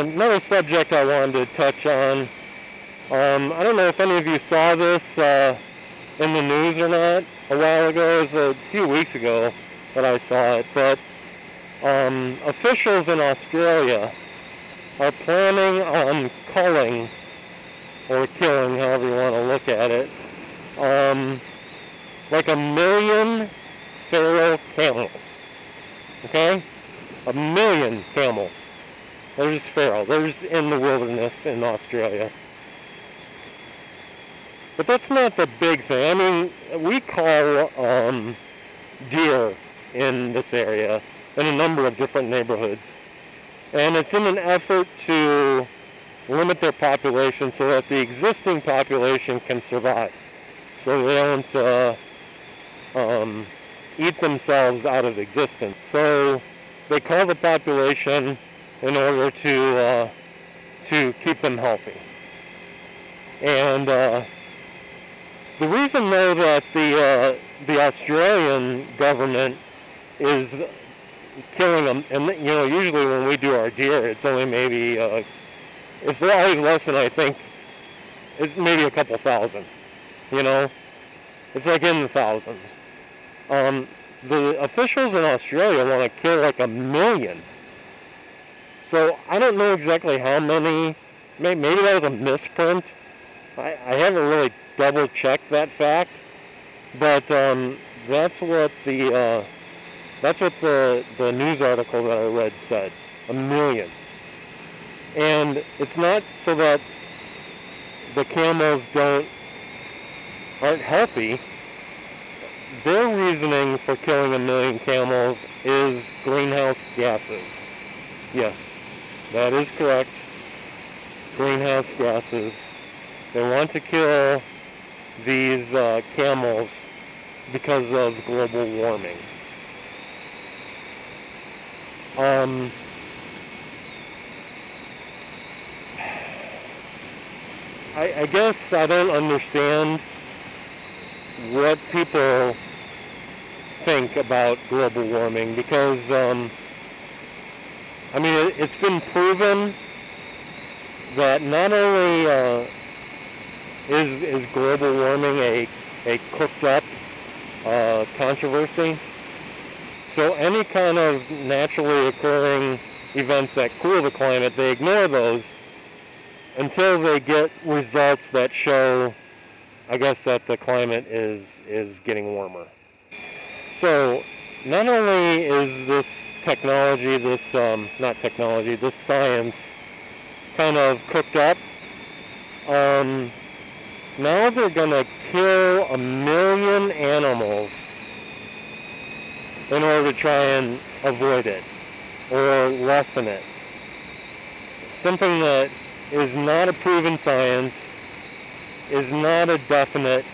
Another subject I wanted to touch on. I don't know if any of you saw this in the news or not a while ago. It was a few weeks ago that I saw it, but officials in Australia are planning on culling, or killing, however you want to look at it, like 1 million feral camels. Okay? 1 million camels. They're just feral. They're just in the wilderness in Australia. But that's not the big thing. I mean, we call deer in this area in a number of different neighborhoods. And it's in an effort to limit their population so that the existing population can survive. So they don't eat themselves out of existence. So they call the population in order to keep them healthy. And the reason, though, that the Australian government is killing them, and you know, usually when we do our deer, it's only maybe it's always less than, I think, it's maybe a couple thousand. You know, it's like in the thousands. The officials in Australia want to kill like 1 million. So I don't know exactly how many. Maybe that was a misprint. I haven't really double checked that fact, but that's what the news article that I read said. 1 million. And it's not so that the camels aren't healthy. Their reasoning for killing 1 million camels is greenhouse gases. Yes, that is correct. Greenhouse gases. They want to kill these camels because of global warming. I guess I don't understand what people think about global warming, because I mean, it's been proven that not only is global warming a cooked up controversy, so any kind of naturally occurring events that cool the climate, they ignore those until they get results that show, I guess, that the climate is getting warmer. So not only is this technology, this science kind of cooked up, now they're gonna kill 1 million animals in order to try and avoid it or lessen it. Something that is not a proven science, is not a definite.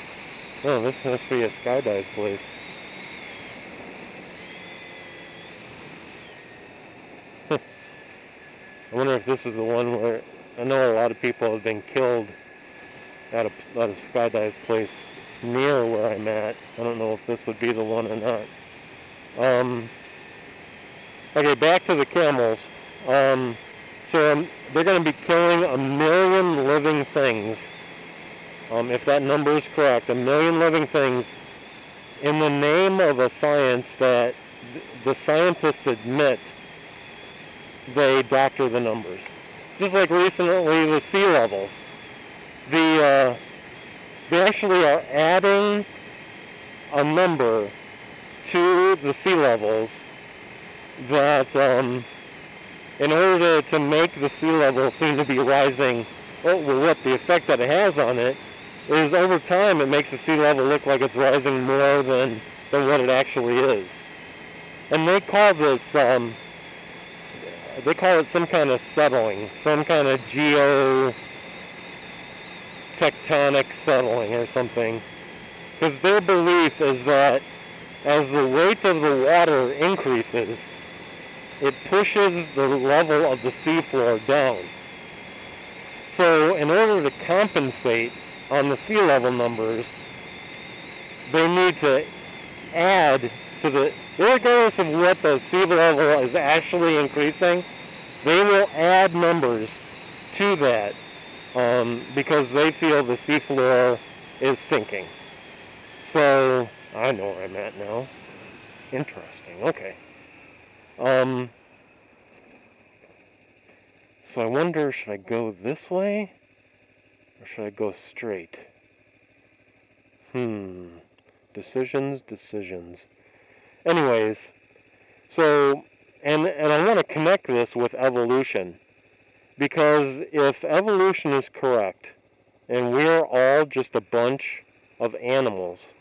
Oh, this must be a skydive place. I wonder if this is the one where, I know a lot of people have been killed at a skydive place near where I'm at. I don't know if this would be the one or not. Okay, back to the camels. So they're going to be killing 1 million living things. If that number is correct, 1 million living things in the name of a science that the scientists admit they doctor the numbers. Just like recently the sea levels. They actually are adding a number to the sea levels that in order to make the sea level seem to be rising, what the effect that it has on it is, over time it makes the sea level look like it's rising more than what it actually is. And they call this, they call it some kind of settling, some kind of geotectonic settling or something. Because their belief is that as the weight of the water increases, it pushes the level of the seafloor down. So in order to compensate on the sea level numbers, they need to add to the, regardless of what the sea level is actually increasing, They will add numbers to that because they feel the seafloor is sinking. So, I know where I'm at now. Interesting. Okay. So I wonder, should I go this way? Or should I go straight? Decisions. Anyways, so, and I want to connect this with evolution. Because if evolution is correct, and we're all just a bunch of animals,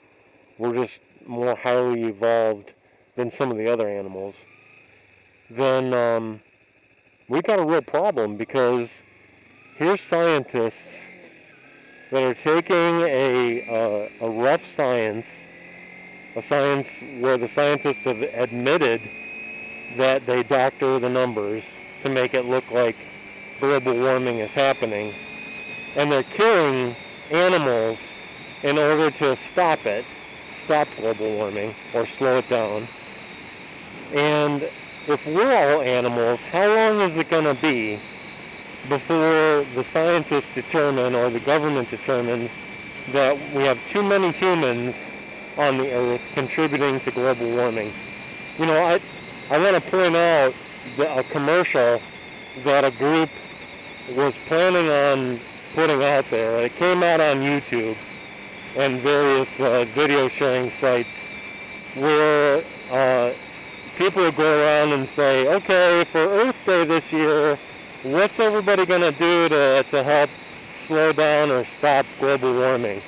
we're just more highly evolved than some of the other animals, then we got a real problem, because here's scientists that are taking a rough science, a science where the scientists have admitted that they doctor the numbers to make it look like global warming is happening, and they're killing animals in order to stop global warming, or slow it down. And if we're all animals, how long is it going to be before the scientists determine, or the government determines, that we have too many humans on the earth contributing to global warming? You know, I want to point out a commercial that a group was planning on putting out there. It came out on YouTube and various video sharing sites, where people would go around and say, okay, for Earth Day this year, what's everybody going to do to help slow down or stop global warming?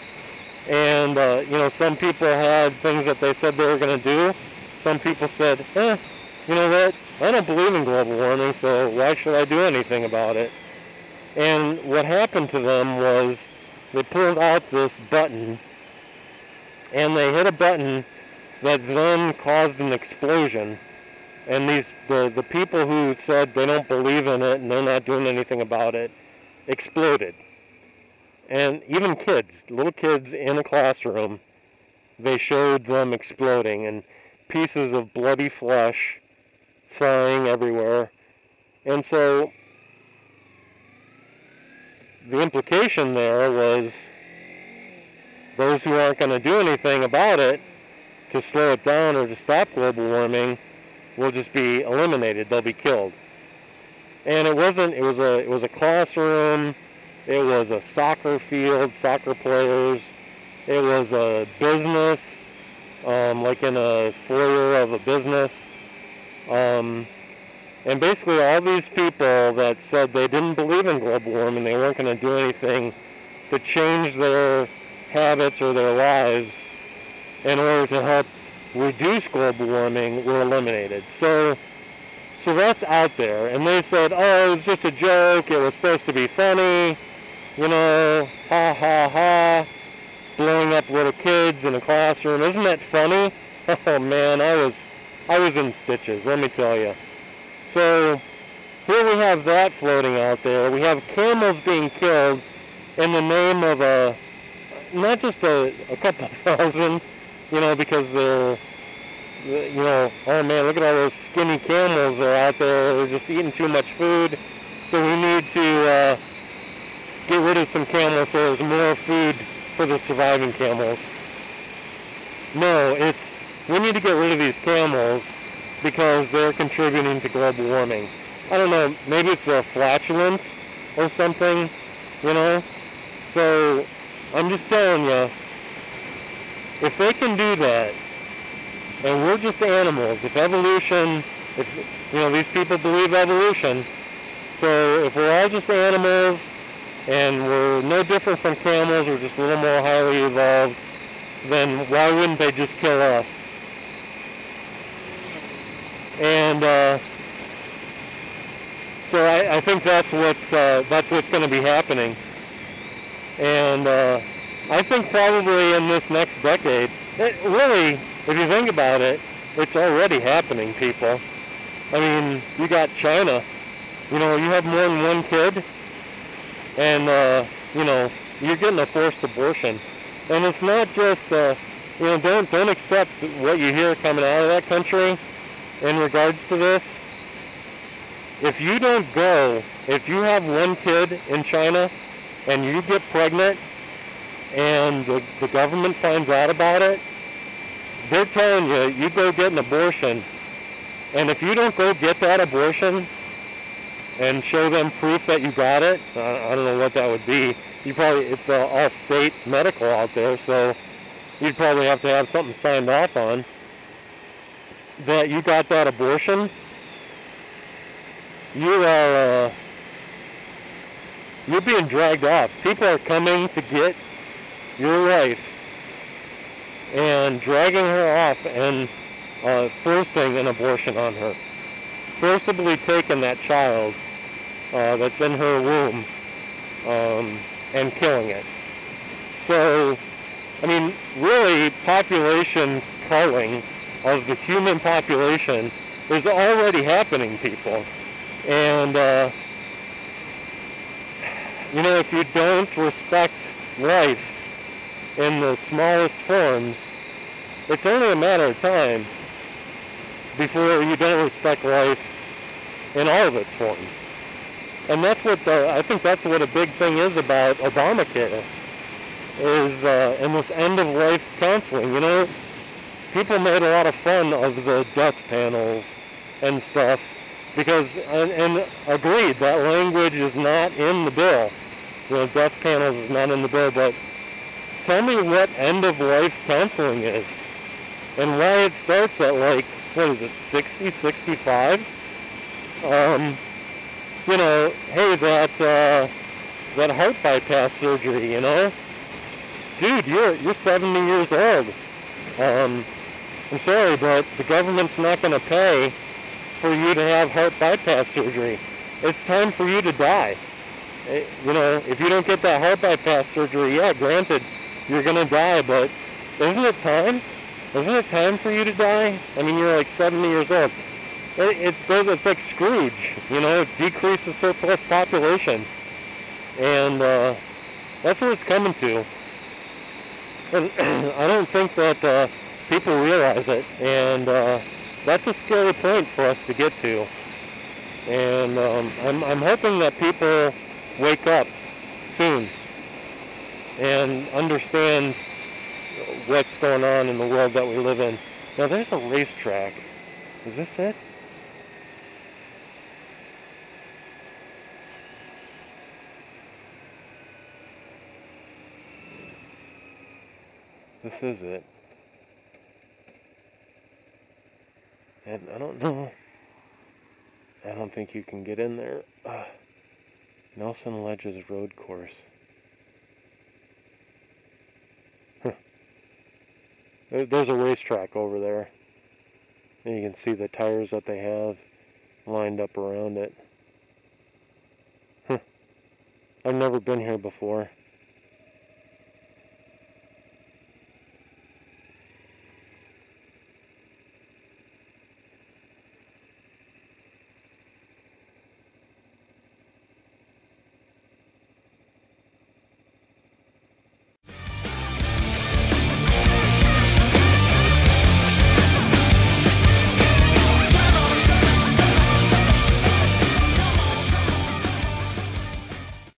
And, you know, some people had things that they said they were going to do. Some people said, you know what, I don't believe in global warming, so why should I do anything about it? And what happened to them was they pulled out this button, and they hit a button that then caused an explosion. And the people who said they don't believe in it and they're not doing anything about it exploded. And even kids, little kids in a classroom, they showed them exploding, and pieces of bloody flesh flying everywhere. And so the implication there was those who aren't going to do anything about it to slow it down or to stop global warming will just be eliminated. They'll be killed. And it was a classroom, it was a soccer field, soccer players, it was a business, like in a foyer of a business. And basically all these people that said they didn't believe in global warming, they weren't going to do anything to change their habits or their lives in order to help reduce global warming, were eliminated. So that's out there. And they said, oh, it was just a joke, it was supposed to be funny, you know, ha ha ha, blowing up little kids in a classroom. Isn't that funny? Oh man, I was in stitches, let me tell you. So here we have that floating out there. We have camels being killed in the name of not just a couple thousand, you know, because they're, you know, oh man, look at all those skinny camels that are out there. They're just eating too much food. So we need to get rid of some camels so there's more food for the surviving camels. No, we need to get rid of these camels because they're contributing to global warming. I don't know, maybe it's a flatulence or something, you know? So I'm just telling you, if they can do that, and we're just animals, if you know, these people believe evolution, so if we're all just animals, and we're no different from camels, we're just a little more highly evolved, then why wouldn't they just kill us? And so I think that's what's going to be happening. And I think probably in this next decade, really, if you think about it, it's already happening, people. I mean, you got China. You know, you have more than one kid, and you know, you're getting a forced abortion. And it's not just you know, don't accept what you hear coming out of that country in regards to this. If you don't go, if you have one kid in China and you get pregnant and the government finds out about it, they're telling you, you go get an abortion. And if you don't go get that abortion and show them proof that you got it, I don't know what that would be. It's all state medical out there, so you'd probably have to have something signed off on that you got that abortion. You're being dragged off. People are coming to get your wife and dragging her off and forcing an abortion on her, forcibly taking that child that's in her womb and killing it. So, I mean, really, population culling of the human population is already happening, people. And, if you don't respect life in the smallest forms, it's only a matter of time before you don't respect life in all of its forms. And that's what I think that's what a big thing is about Obamacare, is in this end-of-life counseling. People made a lot of fun of the death panels and stuff because, and agreed, that language is not in the bill. The death panels is not in the bill, but tell me what end-of-life counseling is and why it starts at 60, 65? Hey, that heart bypass surgery, dude, you're 70 years old. I'm sorry, but the government's not going to pay for you to have heart bypass surgery. It's time for you to die. If you don't get that heart bypass surgery, yeah, granted, you're going to die, but isn't it time? Isn't it time for you to die? I mean, you're like 70 years old. It's like Scrooge, decrease the surplus population. And that's what it's coming to. And I don't think that people realize it. And that's a scary point for us to get to. And I'm hoping that people wake up soon and understand what's going on in the world that we live in. Now, there's a racetrack. Is this it? This is it. And I don't know. I don't think you can get in there. Nelson Ledges Road Course. There's a racetrack over there. And you can see the tires that they have lined up around it. I've never been here before.